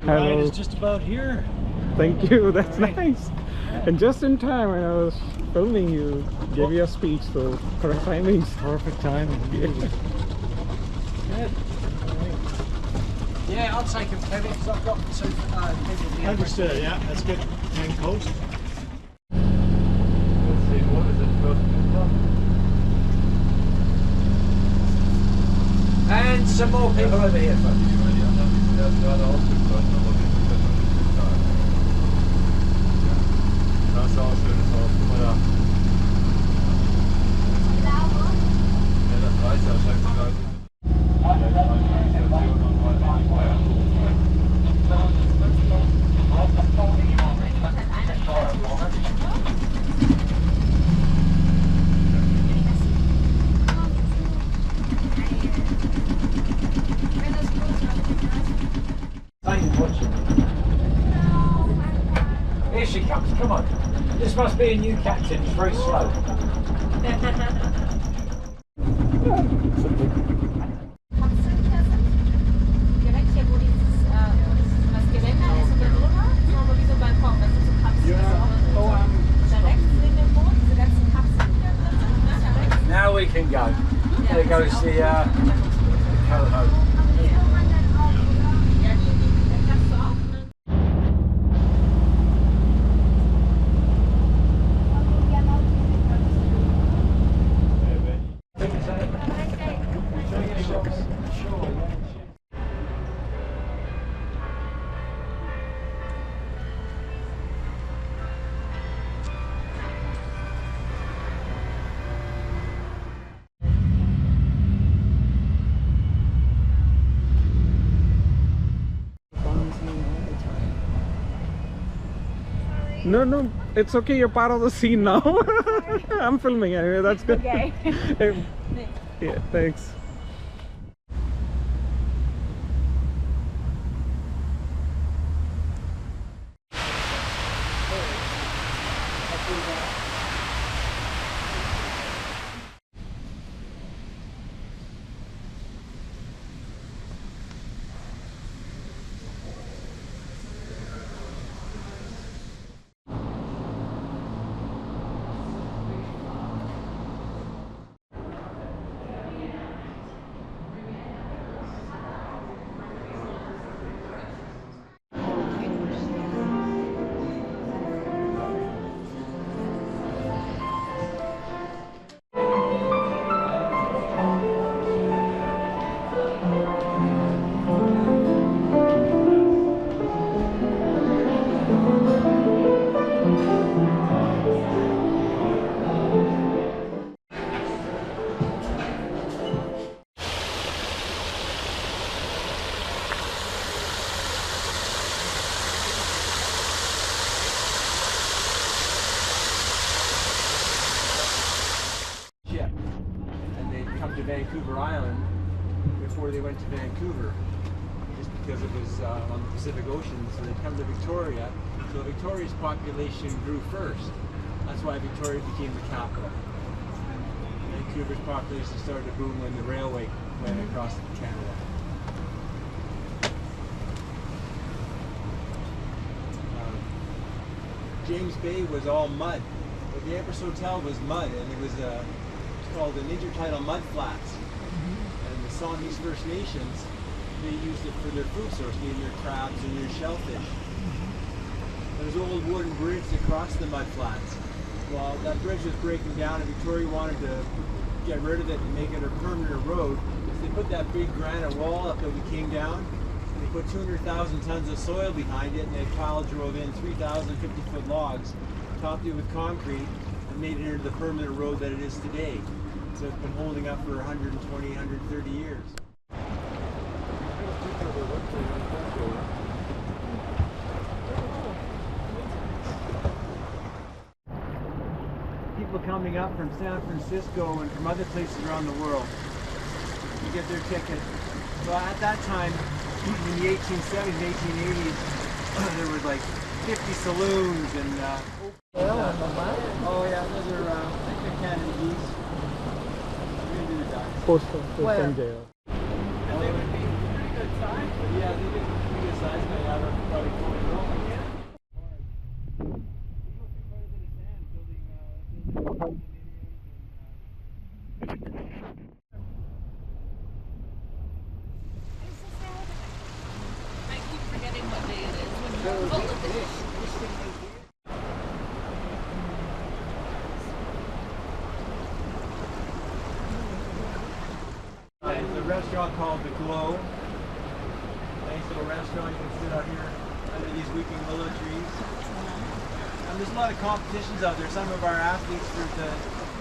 The ride is just about here. Thank you, that's nice. And just in time when I was filming you, gave you a speech, so correct timings. Perfect timing. Yeah. Good. Yeah, I'll take them, Kevin, because I've got two people. Understood, yeah, that's good. Hang post. Let's see, what is it? First And some more people over here, folks. Das ist auch ein schönes Haus, guck mal da. Ja, das reicht ja, scheint sogar. Here she comes, come on. This must be a new captain, it's very slow. Direkt hier, wo dieses das Geländer ist und darüber, so wie so beim Kochen, das sind so Kapseln. Da rechts neben dem Boot, diese ganzen Kapseln, die da drin sind, ne? Da rechts. Now we can go. There goes the coho. Ja, die kannst du auch, ne? No, no, it's okay. You're part of the scene now. I'm filming anyway. That's good. Okay. Yeah, thanks. To Vancouver Island before they went to Vancouver, just because it was on the Pacific Ocean. So they come to Victoria. So Victoria's population grew first. That's why Victoria became the capital. Vancouver's population started to boom when the railway went across Canada. James Bay was all mud, but the Empress Hotel was mud, and it was called the Intertidal Mud Flats. And the Songhees First Nations, they used it for their food source, meaning your crabs and your shellfish. There's an old wooden bridge that crossed the mud flats. Well, that bridge was breaking down and Victoria wanted to get rid of it and make it a permanent road. So they put that big granite wall up that we came down. They put 200,000 tons of soil behind it, and they pile drove in 3,000 50-foot logs, topped it with concrete, and made it into the permanent road that it is today. So it's been holding up for 120, 130 years. People coming up from San Francisco and from other places around the world to get their ticket. So at that time, in the 1870s, 1880s, there was like 50 saloons and oh yeah, those are Canada geese. Post from jail. And they would be pretty good size, but yeah, they didn't size, but yeah, that's probably cool. I keep forgetting what day it is. When It's a restaurant called The Glow. Nice little restaurant. You can sit out here under these weeping willow trees. And there's a lot of competitions out there. Some of our athletes for the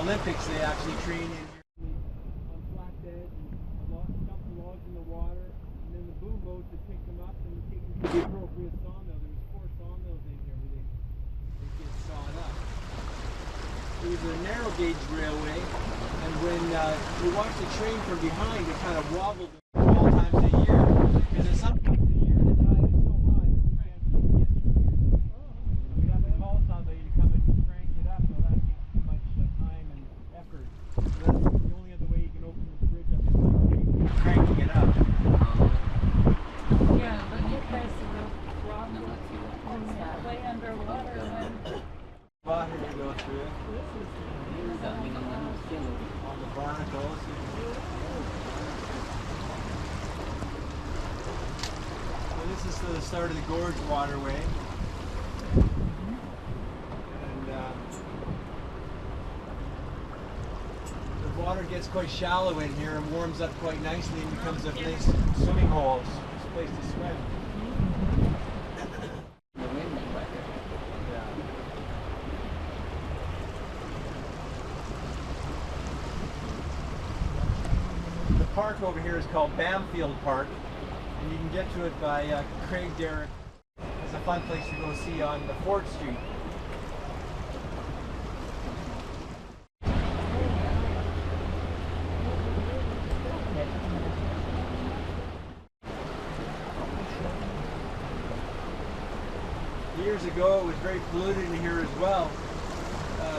Olympics, they actually train in here. On flat beds and dump the logs in the water, and then the boom boats that pick them up and take them to the appropriate sawmill. There's 4 sawmills in here where they get sawed up. It was a narrow gauge railway, and when you watch the train from behind, it kind of wobbled all times of year. Because at some times of year, the tide is so high that we can't get through here. We'd have to call somebody to come and crank it up, so that takes too much time and effort. So that's the only other way you can open this bridge up is by cranking it up. yeah, but you guys are rock way underwater. Water to go through. On the barnacles. So this is the start of the Gorge waterway. And the water gets quite shallow in here and warms up quite nicely and becomes a nice swimming hole. It's a place to swim. The park over here is called Bamfield Park, and you can get to it by Craig Derrick. It's a fun place to go see on the Fort Street. Years ago, it was very polluted in here as well.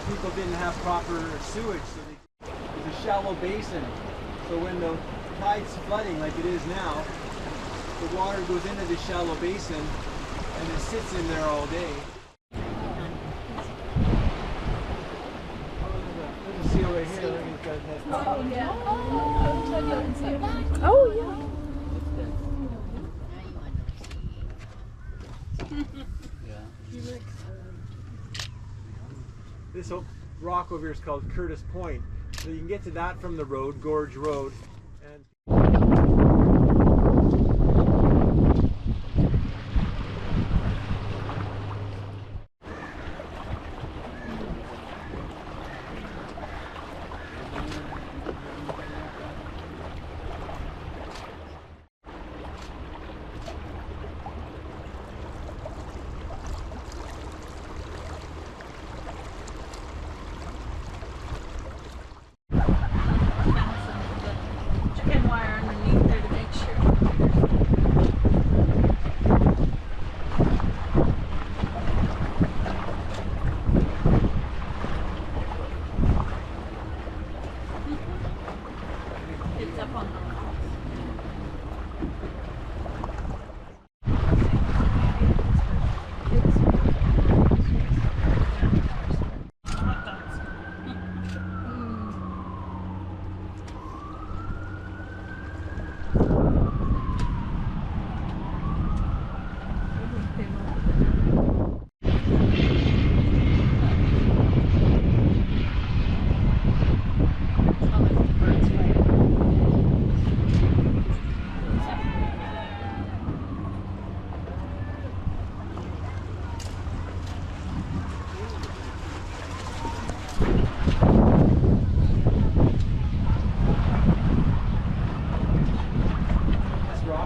People didn't have proper sewage, so it was a shallow basin. So when the tide's flooding like it is now, the water goes into this shallow basin and it sits in there all day. There's a seal right here. Oh, yeah. This rock over here is called Curtis Point. So you can get to that from the road, Gorge Road. And chicken wire underneath there to make sure. It's up on the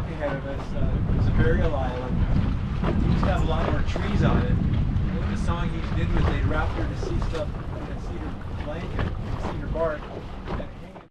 ahead of us, it's a burial island. It used to have a lot more trees on it. And what the song he did was they'd wrap their deceased up in a cedar blanket, cedar bark, and hang it.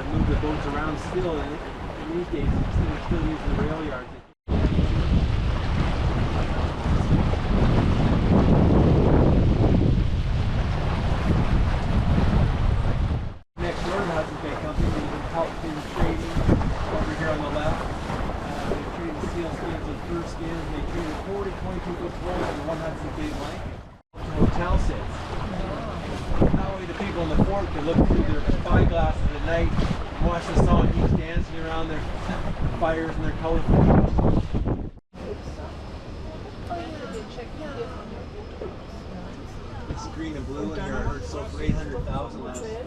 move the boats around still. And these days, they're still using the rail yards. Next door to Hudson's Bay Company, they help in trading over here on the left. They traded seal skins and fur skins. They traded 40, 22-foot floats and one Hudson's Bay blanket. Hotel sits. That way the people in the fort can look through their spyglasses at night and watch the Songhees dancing around their fires and their colorful costumes. It's green and blue in here. I heard it sold for $800,000 last year.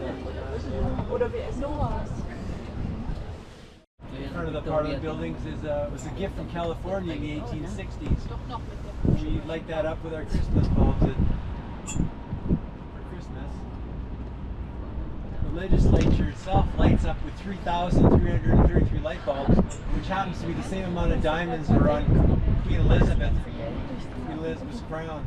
Part of the Parliament buildings was a gift from California in the 1860s. We light that up with our Christmas bulbs for Christmas. The legislature itself lights up with 3,333 light bulbs, which happens to be the same amount of diamonds that were on Queen Elizabeth's crown.